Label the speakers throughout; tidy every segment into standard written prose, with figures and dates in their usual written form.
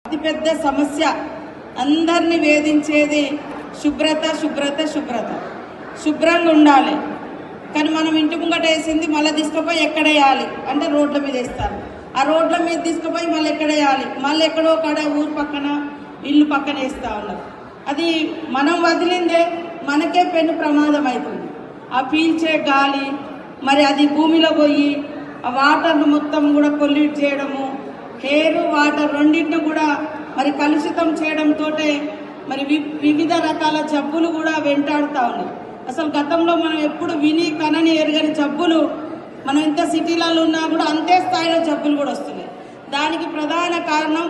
Speaker 1: అతిపెద్ద సమస్య అందరినీ వేధించేది శుభ్రత శుభ్రత శుభ్రత. శుభ్రంగా ఉండాలి. కానీ మనం ఇంటి ముంగట వేసింది మళ్ళీ తీసుకుపోయి ఎక్కడేయాలి అంటే రోడ్ల మీద వేస్తారు. ఆ రోడ్ల మీద తీసుకుపోయి మళ్ళీ ఎక్కడేయాలి, మళ్ళీ ఎక్కడో కాడ ఊరు పక్కన ఇల్లు పక్కన వేస్తూ ఉన్నారు. అది మనం వదిలిందే మనకే పెను ప్రమాదం అవుతుంది. ఆ పీల్చే గాలి మరి అది భూమిలో పోయి ఆ వాటర్ను మొత్తం కూడా పొల్యూట్ చేయడము, ఎయిర్ వాటర్ రెండింటిని కూడా మరి కలుషితం చేయడంతో మరి వివిధ రకాల జబ్బులు కూడా వెంటాడుతూ ఉన్నాయి. అసలు గతంలో మనం ఎప్పుడు విని కనని ఎరగని జబ్బులు మనం ఇంత సిటీలలో ఉన్నా కూడా అంతే స్థాయిలో జబ్బులు కూడా వస్తున్నాయి. దానికి ప్రధాన కారణం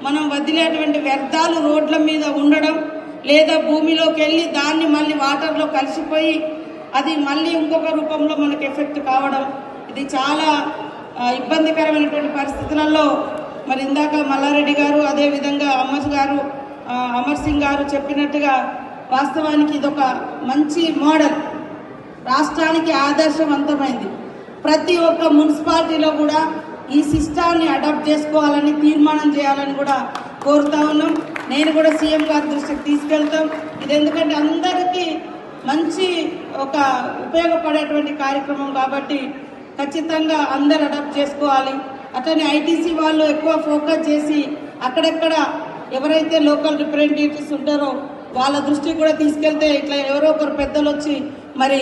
Speaker 1: మనం వదిలేటువంటి వ్యర్థాలు రోడ్ల మీద ఉండడం, లేదా భూమిలోకి వెళ్ళి దాన్ని మళ్ళీ వాటర్లో కలిసిపోయి అది మళ్ళీ ఇంకొక రూపంలో మనకు ఎఫెక్ట్ కావడం. ఇది చాలా ఇబ్బందికరమైనటువంటి పరిస్థితులలో మరి ఇందాక మల్లారెడ్డి గారు అదేవిధంగా అమర్ సింగ్ గారు చెప్పినట్టుగా వాస్తవానికి ఇదొక మంచి మోడల్, రాష్ట్రానికి ఆదర్శవంతమైంది. ప్రతి ఒక్క మున్సిపాలిటీలో కూడా ఈ సిస్టాన్ని అడాప్ట్ చేసుకోవాలని తీర్మానం చేయాలని కూడా కోరుతా ఉన్నాం. నేను కూడా సీఎం గారి దృష్టికి తీసుకెళ్తాం. ఇది ఎందుకంటే అందరికీ మంచి ఒక ఉపయోగపడేటువంటి కార్యక్రమం కాబట్టి ఖచ్చితంగా అందరు అడాప్ట్ చేసుకోవాలి. అట్లనే ఐటీసీ వాళ్ళు ఎక్కువ ఫోకస్ చేసి అక్కడెక్కడ ఎవరైతే లోకల్ రిప్రజెంటేటివ్స్ ఉంటారో వాళ్ళ దృష్టికి కూడా తీసుకెళ్తే ఇట్లా ఎవరో ఒకరు పెద్దలు వచ్చి మరి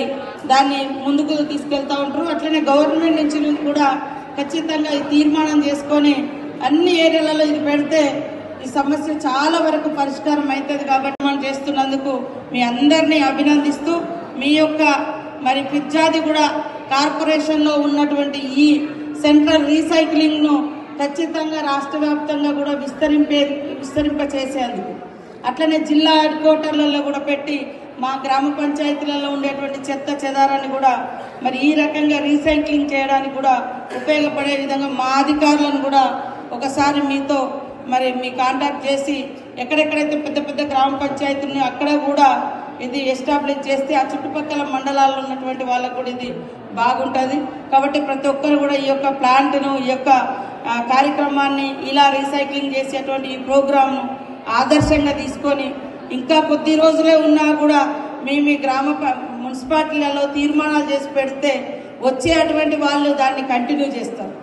Speaker 1: దాన్ని ముందుకు తీసుకెళ్తా ఉంటారు. అట్లనే గవర్నమెంట్ నుంచి కూడా ఖచ్చితంగా ఈ తీర్మానం చేసుకొని అన్ని ఏరియాలలో ఇది పెడితే ఈ సమస్య చాలా వరకు పరిష్కారం అవుతుంది. కాబట్టి మనం చేస్తున్నందుకు మీ అందరినీ అభినందిస్తూ మీ యొక్క మరి ఫిర్యాది కూడా కార్పొరేషన్లో ఉన్నటువంటి ఈ సెంట్రల్ రీసైక్లింగ్ను ఖచ్చితంగా రాష్ట్ర వ్యాప్తంగా కూడా విస్తరింప చేసేందుకు, అట్లనే జిల్లా హెడ్ క్వార్టర్లలో కూడా పెట్టి మా గ్రామ పంచాయతీలలో ఉండేటువంటి చెత్త చెదారాన్ని కూడా మరి ఈ రకంగా రీసైక్లింగ్ చేయడానికి కూడా ఉపయోగపడే విధంగా మా అధికారులను కూడా ఒకసారి మీతో మరి మీ కాంటాక్ట్ చేసి ఎక్కడెక్కడైతే పెద్ద పెద్ద గ్రామ పంచాయతీలు అక్కడ కూడా ఇది ఎస్టాబ్లిష్ చేస్తే ఆ చుట్టుపక్కల మండలాల్లో ఉన్నటువంటి వాళ్ళకు కూడా ఇది బాగుంటుంది. కాబట్టి ప్రతి ఒక్కరు కూడా ఈ యొక్క ప్లాంట్ను ఈ యొక్క కార్యక్రమాన్ని ఇలా రీసైక్లింగ్ చేసేటువంటి ఈ ప్రోగ్రామ్ను ఆదర్శంగా తీసుకొని ఇంకా కొద్ది రోజులే ఉన్నా కూడా మీ గ్రామ మున్సిపాలిటీలలో తీర్మానాలు చేసి పెడితే వచ్చేటువంటి వాళ్ళు దాన్ని కంటిన్యూ చేస్తారు.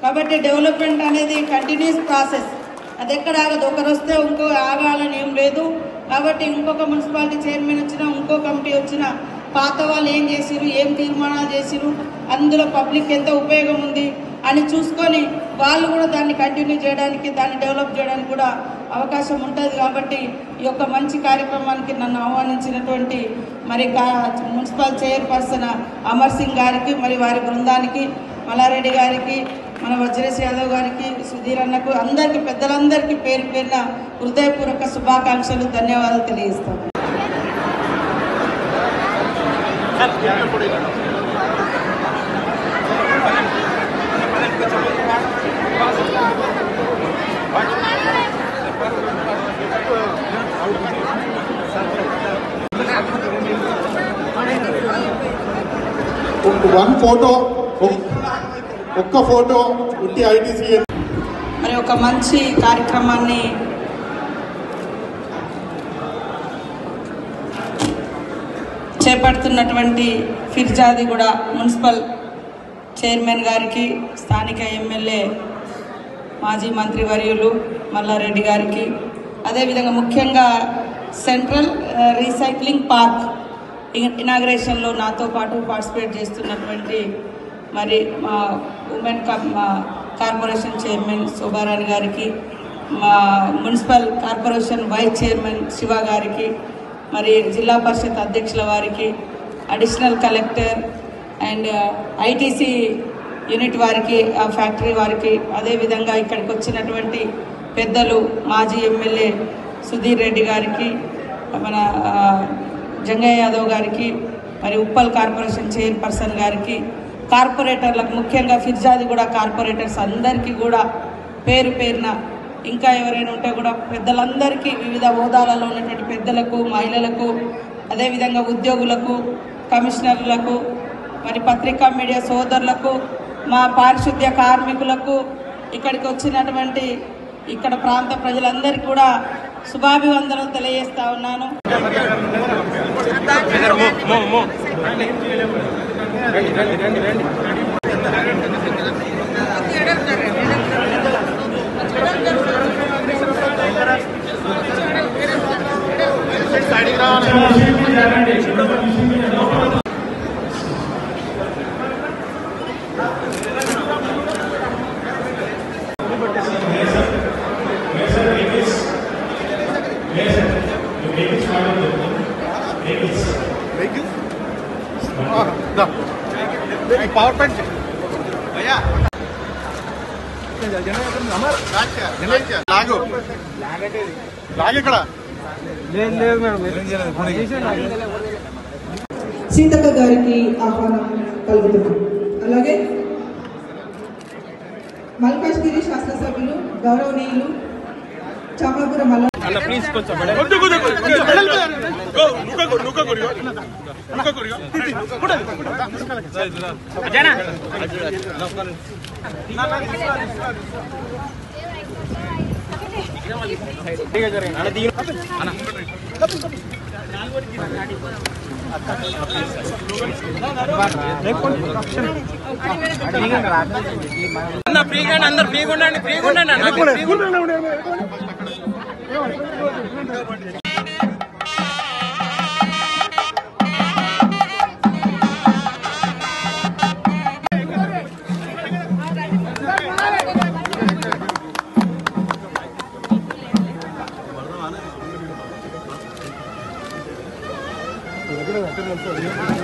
Speaker 1: కాబట్టి డెవలప్మెంట్ అనేది కంటిన్యూస్ ప్రాసెస్, అది ఎక్కడ ఆగదు. ఒకరు వస్తే ఇంకో ఆగాలని ఏం లేదు. కాబట్టి ఇంకొక మున్సిపాలిటీ చైర్మన్ వచ్చినా ఇంకో కమిటీ వచ్చినా పాత వాళ్ళు ఏం చేసిరు, ఏం తీర్మానాలు చేసిరు, అందులో పబ్లిక్ ఎంత ఉపయోగం ఉంది అని చూసుకొని వాళ్ళు కూడా దాన్ని కంటిన్యూ చేయడానికి, దాన్ని డెవలప్ చేయడానికి కూడా అవకాశం ఉంటుంది. కాబట్టి ఈ యొక్క మంచి కార్యక్రమానికి నన్ను ఆహ్వానించినటువంటి మరి మున్సిపల్ చైర్పర్సన్ అమర్ సింగ్ గారికి, మరి వారి బృందానికి, మల్లారెడ్డి గారికి, మన వజ్రేష్ యాదవ్ గారికి, సుధీర్ అన్నకు, అందరికీ పెద్దలందరికీ పేరు పేరున హృదయపూర్వక శుభాకాంక్షలు, ధన్యవాదాలు తెలియజేస్తాను.
Speaker 2: ఒక్క ఫోటో ఐటీసీ
Speaker 1: మరి ఒక మంచి కార్యక్రమాన్ని చేపడుతున్నటువంటి ఫిర్జాదిగూడ మున్సిపల్ చైర్మన్ గారికి, స్థానిక ఎమ్మెల్యే మాజీ మంత్రివర్యులు మల్లారెడ్డి గారికి, అదేవిధంగా ముఖ్యంగా సెంట్రల్ రీసైక్లింగ్ పార్క్ ఇనాగ్రేషన్లో నాతో పాటు పార్టిసిపేట్ చేస్తున్నటువంటి మరి మా ఉమెన్ కార్పొరేషన్ చైర్మన్ శోభారాణి గారికి, మా municipal corporation vice chairman Shiva గారికి, మరి జిల్లా పరిషత్ అధ్యక్షుల వారికి, additional collector and ITC unit వారికి, ఆ ఫ్యాక్టరీ వారికి, అదేవిధంగా ఇక్కడికి వచ్చినటువంటి పెద్దలు మాజీ ఎమ్మెల్యే సుధీర్ రెడ్డి గారికి, మన జంగయ్య యాదవ్ గారికి, మరి ఉప్పల్ కార్పొరేషన్ చైర్పర్సన్ గారికి, కార్పొరేటర్లకు, ముఖ్యంగా ఫిర్జాదిగూడ కార్పొరేటర్స్ అందరికీ కూడా పేరు పేరున, ఇంకా ఎవరైనా ఉంటే కూడా పెద్దలందరికీ, వివిధ హోదాలలో ఉన్నటువంటి పెద్దలకు, మహిళలకు, అదేవిధంగా ఉద్యోగులకు, కమిషనర్లకు, మరి పత్రికా మీడియా సోదరులకు, మా పారిశుద్ధ్య కార్మికులకు, ఇక్కడికి వచ్చినటువంటి ఇక్కడ ప్రాంత ప్రజలందరికీ కూడా శుభాభివందనలు తెలియజేస్తా ఉన్నాను.
Speaker 2: పవర్ పాయింట్ లాగ్ ఇక్కడ
Speaker 3: సీతక్క గారికి ఆహ్వానం కలుగుతున్నాం. అలాగే మల్కాజ్గిరి శాసనసభ్యులు గౌరవనీయులు చామకూర మల్ల
Speaker 4: అందరు ఫ్రీగా ఉండండి.
Speaker 2: దగ్గర